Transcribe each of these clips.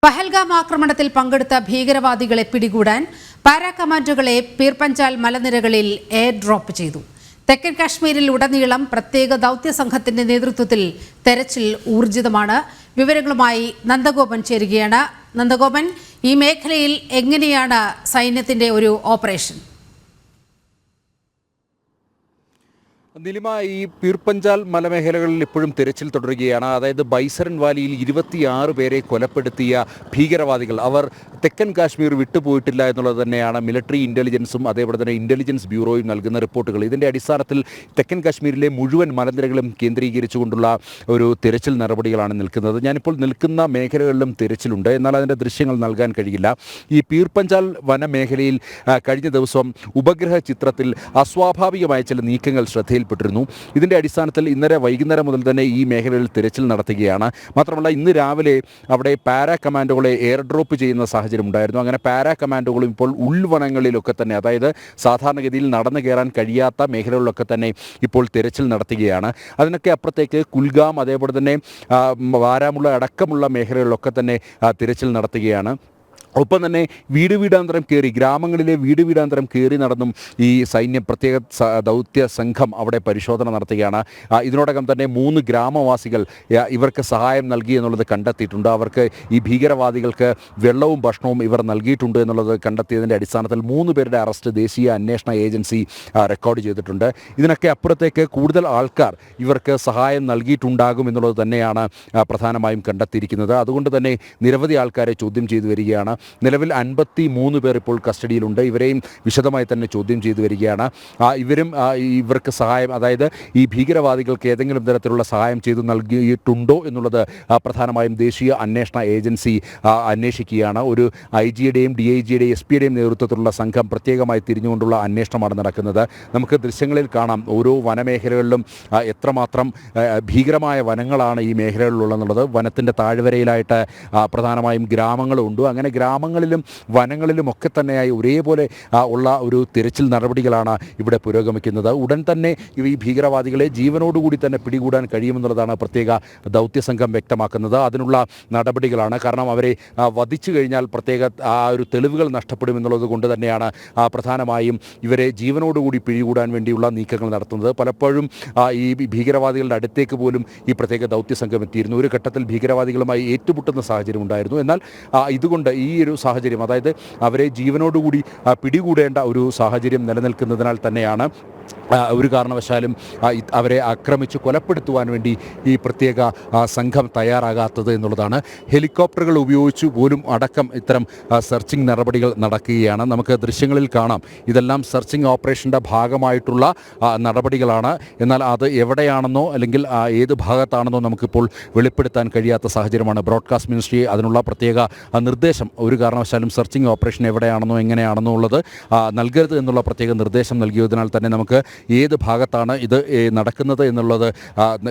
പഹൽഗാം ആക്രമണത്തിൽ പങ്കെടുത്ത ഭീകരവാദികളെ പിടികൂടാൻ പാരാ കമാൻഡോകളെ പീർപഞ്ചാൽ മലനിരകളിൽ എയർ ഡ്രോപ്പ് ചെയ്തു. തെക്കൻ കാശ്മീരിൽ ഉടനീളം പ്രത്യേക ദൗത്യ സംഘത്തിന്റെ നേതൃത്വത്തിൽ തെരച്ചിൽ ഊർജിതമാണ്. വിവരങ്ങളുമായി നന്ദഗോപൻ ചേരുകയാണ്. നന്ദഗോപൻ, ഈ മേഖലയിൽ എങ്ങനെയാണ് സൈന്യത്തിന്റെ ഒരു ഓപ്പറേഷൻ? നിലിമ, ഈ പീർപഞ്ചാൽ മലമേഖലകളിൽ ഇപ്പോഴും തിരച്ചിൽ തുടരുകയാണ്. അതായത് ബൈസരൻ വാലിയിൽ 26 പേരെ കൊലപ്പെടുത്തിയ ഭീകരവാദികൾ അവർ തെക്കൻ കാശ്മീർ വിട്ടുപോയിട്ടില്ല എന്നുള്ളത് തന്നെയാണ് മിലിറ്ററി ഇൻ്റലിജൻസും അതേപോലെ തന്നെ ഇൻ്റലിജൻസ് ബ്യൂറോയും നൽകുന്ന റിപ്പോർട്ടുകൾ. ഇതിൻ്റെ അടിസ്ഥാനത്തിൽ തെക്കൻ കാശ്മീരിലെ മുഴുവൻ മലനിരകളും കേന്ദ്രീകരിച്ചുകൊണ്ടുള്ള ഒരു തിരച്ചിൽ നടപടികളാണ് നിൽക്കുന്നത്. ഞാനിപ്പോൾ നിൽക്കുന്ന മേഖലകളിലും തിരച്ചിലുണ്ട്, എന്നാൽ അതിൻ്റെ ദൃശ്യങ്ങൾ നൽകാൻ കഴിയില്ല. ഈ പീർപഞ്ചാൽ വനമേഖലയിൽ കഴിഞ്ഞ ദിവസം ഉപഗ്രഹ ചിത്രത്തിൽ അസ്വാഭാവികമായ ചില നീക്കങ്ങൾ ശ്രദ്ധയിൽ പ്പെട്ടിരുന്നു. ഇതിൻ്റെ അടിസ്ഥാനത്തിൽ ഇന്നലെ വൈകുന്നേരം മുതൽ തന്നെ ഈ മേഖലയിൽ തിരച്ചിൽ നടത്തുകയാണ്. മാത്രമല്ല ഇന്ന് രാവിലെ അവിടെ പാരാ കമാൻഡോകളെ എയർ ഡ്രോപ്പ് ചെയ്യുന്ന സാഹചര്യം ഉണ്ടായിരുന്നു. അങ്ങനെ പാരാ കമാൻഡോകളും ഇപ്പോൾ ഉൾവനങ്ങളിലൊക്കെ തന്നെ, അതായത് സാധാരണഗതിയിൽ നടന്നു കയറാൻ കഴിയാത്ത മേഖലകളിലൊക്കെ തന്നെ ഇപ്പോൾ തിരച്ചിൽ നടത്തുകയാണ്. അതിനൊക്കെ അപ്പുറത്തേക്ക് കുൽഗാം അതേപോലെ തന്നെ ബാരാമുള്ള അടക്കമുള്ള മേഖലകളിലൊക്കെ തന്നെ തിരച്ചിൽ നടത്തുകയാണ്. ഒപ്പം തന്നെ വീടാന്തരം കയറി, ഗ്രാമങ്ങളിലെ വീടാന്തരം കയറി നടന്നും ഈ സൈന്യം പ്രത്യേക ദൗത്യ സംഘം അവിടെ പരിശോധന നടത്തുകയാണ്. ഇതിനോടകം തന്നെ 3 ഗ്രാമവാസികൾ ഇവർക്ക് സഹായം നൽകി എന്നുള്ളത് കണ്ടെത്തിയിട്ടുണ്ട്. അവർക്ക് ഈ ഭീകരവാദികൾക്ക് വെള്ളവും ഭക്ഷണവും ഇവർ നൽകിയിട്ടുണ്ട് എന്നുള്ളത് കണ്ടെത്തിയതിൻ്റെ അടിസ്ഥാനത്തിൽ 3 പേരുടെ അറസ്റ്റ് ദേശീയ അന്വേഷണ ഏജൻസി റെക്കോർഡ് ചെയ്തിട്ടുണ്ട്. ഇതിനൊക്കെ അപ്പുറത്തേക്ക് കൂടുതൽ ആൾക്കാർ ഇവർക്ക് സഹായം നൽകിയിട്ടുണ്ടാകും എന്നുള്ളത് തന്നെയാണ് പ്രധാനമായും കണ്ടെത്തിയിരിക്കുന്നത്. അതുകൊണ്ട് തന്നെ നിരവധി ആൾക്കാരെ ചോദ്യം ചെയ്തു വരികയാണ്. നിലവിൽ 53 പേർ ഇപ്പോൾ കസ്റ്റഡിയിലുണ്ട്. ഇവരെയും വിശദമായി തന്നെ ചോദ്യം ചെയ്തു വരികയാണ്. ഇവർക്ക് സഹായം, അതായത് ഈ ഭീകരവാദികൾക്ക് ഏതെങ്കിലും തരത്തിലുള്ള സഹായം ചെയ്തു നൽകിയിട്ടുണ്ടോ എന്നുള്ളത് പ്രധാനമായും ദേശീയ അന്വേഷണ ഏജൻസി അന്വേഷിക്കുകയാണ്. ഒരു IGയുടെയും DIGയുടെയും SP-യുടെയും നേതൃത്വത്തിലുള്ള സംഘം പ്രത്യേകമായി തിരിഞ്ഞുകൊണ്ടുള്ള അന്വേഷണമാണ് നടക്കുന്നത്. നമുക്ക് ദൃശ്യങ്ങളിൽ കാണാം ഓരോ വനമേഖലകളിലും എത്രമാത്രം ഭീകരമായ വനങ്ങളാണ് ഈ മേഖലകളിലുള്ളതെന്നുള്ളത്. വനത്തിൻ്റെ താഴ്വരയിലായിട്ട് പ്രധാനമായും ഗ്രാമങ്ങളുണ്ട്. അങ്ങനെ ഗ്രാമങ്ങളിലും വനങ്ങളിലും ഒക്കെ തന്നെയായി ഒരേപോലെ ഉള്ള ഒരു തിരച്ചിൽ നടപടികളാണ് ഇവിടെ പുരോഗമിക്കുന്നത്. ഉടൻ തന്നെ ഈ ഭീകരവാദികളെ ജീവനോടുകൂടി തന്നെ പിടികൂടാൻ കഴിയുമെന്നുള്ളതാണ് പ്രത്യേക ദൗത്യസംഘം വ്യക്തമാക്കുന്നത്. അതിനുള്ള നടപടികളാണ്. കാരണം അവരെ വധിച്ചു കഴിഞ്ഞാൽ പ്രത്യേക ഒരു തെളിവുകൾ നഷ്ടപ്പെടുമെന്നുള്ളത് കൊണ്ട് തന്നെയാണ് പ്രധാനമായും ഇവരെ ജീവനോടുകൂടി പിടികൂടാൻ വേണ്ടിയുള്ള നീക്കങ്ങൾ നടത്തുന്നത്. പലപ്പോഴും ഈ ഭീകരവാദികളുടെ അടുത്തേക്ക് പോലും ഈ പ്രത്യേക ദൗത്യസംഘം എത്തിയിരുന്നു. ഒരു ഘട്ടത്തിൽ ഭീകരവാദികളുമായി ഏറ്റുമുട്ടുന്ന സാഹചര്യം ഉണ്ടായിരുന്നു. എന്നാൽ ഇതുകൊണ്ട് ഈ ഒരു സാഹചര്യം, അതായത് അവരെ ജീവനോടുകൂടി പിടികൂടേണ്ട ഒരു സാഹചര്യം നിലനിൽക്കുന്നതിനാൽ തന്നെയാണ് ഒരു കാരണവശാലും അവരെ ആക്രമിച്ച് കൊലപ്പെടുത്തുവാൻ വേണ്ടി ഈ പ്രത്യേക സംഘം തയ്യാറാകാത്തത് എന്നുള്ളതാണ്. ഹെലികോപ്റ്ററുകൾ ഉപയോഗിച്ചു പോലും അടക്കം ഇത്തരം സെർച്ചിങ് നടപടികൾ നടക്കുകയാണ്. നമുക്ക് ദൃശ്യങ്ങളിൽ കാണാം. ഇതെല്ലാം സെർച്ചിങ് ഓപ്പറേഷൻ്റെ ഭാഗമായിട്ടുള്ള നടപടികളാണ്. എന്നാൽ അത് എവിടെയാണെന്നോ അല്ലെങ്കിൽ ഏത് ഭാഗത്താണെന്നോ നമുക്കിപ്പോൾ വെളിപ്പെടുത്താൻ കഴിയാത്ത സാഹചര്യമാണ്. ബ്രോഡ്കാസ്റ്റ് മിനിസ്ട്രി അതിനുള്ള പ്രത്യേക നിർദ്ദേശം, ഒരു കാരണവശാലും സെർച്ചിങ് ഓപ്പറേഷൻ എവിടെയാണെന്നോ എങ്ങനെയാണെന്നോ ഉള്ളത് നൽകരുത് എന്നുള്ള പ്രത്യേക നിർദ്ദേശം നൽകിയതിനാൽ തന്നെ നമുക്ക് ഏത് ഭാഗത്താണ് ഇത് നടക്കുന്നത് എന്നുള്ളത്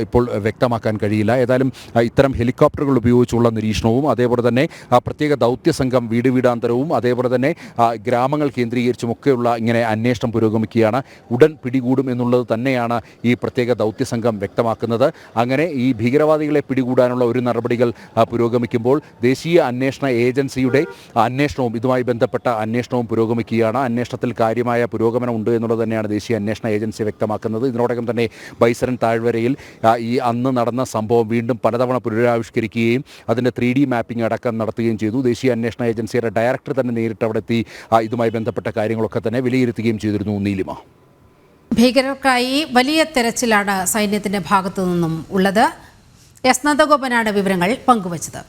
ഇപ്പോൾ വ്യക്തമാക്കാൻ കഴിയില്ല. ഏതായാലും ഇത്തരം ഹെലികോപ്റ്ററുകൾ ഉപയോഗിച്ചുള്ള നിരീക്ഷണവും അതേപോലെ തന്നെ പ്രത്യേക ദൗത്യ സംഘം വീടാന്തരവും അതേപോലെ തന്നെ ഗ്രാമങ്ങൾ കേന്ദ്രീകരിച്ചുമൊക്കെയുള്ള ഇങ്ങനെ അന്വേഷണം പുരോഗമിക്കുകയാണ്. ഉടൻ പിടികൂടും എന്നുള്ളത് തന്നെയാണ് ഈ പ്രത്യേക ദൗത്യ സംഘം വ്യക്തമാക്കുന്നത്. അങ്ങനെ ഈ ഭീകരവാദികളെ പിടികൂടാനുള്ള ഒരു നടപടികൾ പുരോഗമിക്കുമ്പോൾ ദേശീയ അന്വേഷണ ഏജൻസിയുടെ അന്വേഷണവും ഇതുമായി ബന്ധപ്പെട്ട അന്വേഷണവും പുരോഗമിക്കുകയാണ്. അന്വേഷണത്തിൽ കാര്യമായ പുരോഗമനം ഉണ്ട് എന്നുള്ളത് തന്നെയാണ് ദേശീയ അന്വേഷണ ഏജൻസി വ്യക്തമാക്കുന്നത്. ഇതിനോടകം തന്നെ ബൈസരൻ താഴ്വരയിൽ ഈ അന്ന് നടന്ന സംഭവം വീണ്ടും പലതവണ പുനരാവിഷ്കരിക്കുകയും അതിൻ്റെ 3D മാപ്പിംഗ് അടക്കം നടത്തുകയും ചെയ്തു. ദേശീയ അന്വേഷണ ഏജൻസിയുടെ ഡയറക്ടർ തന്നെ നേരിട്ട് അവിടെ എത്തി ഇതുമായി ബന്ധപ്പെട്ട കാര്യങ്ങളൊക്കെ തന്നെ വിലയിരുത്തുകയും ചെയ്തിരുന്നു. നീലിമ, ഭീകരർക്കായി വലിയ തെരച്ചിലാണ് സൈന്യത്തിന്റെ ഭാഗത്തു നിന്നും ഉള്ളത്. നന്ദഗോപനാണ് വിവരങ്ങൾ പങ്കുവച്ചത്.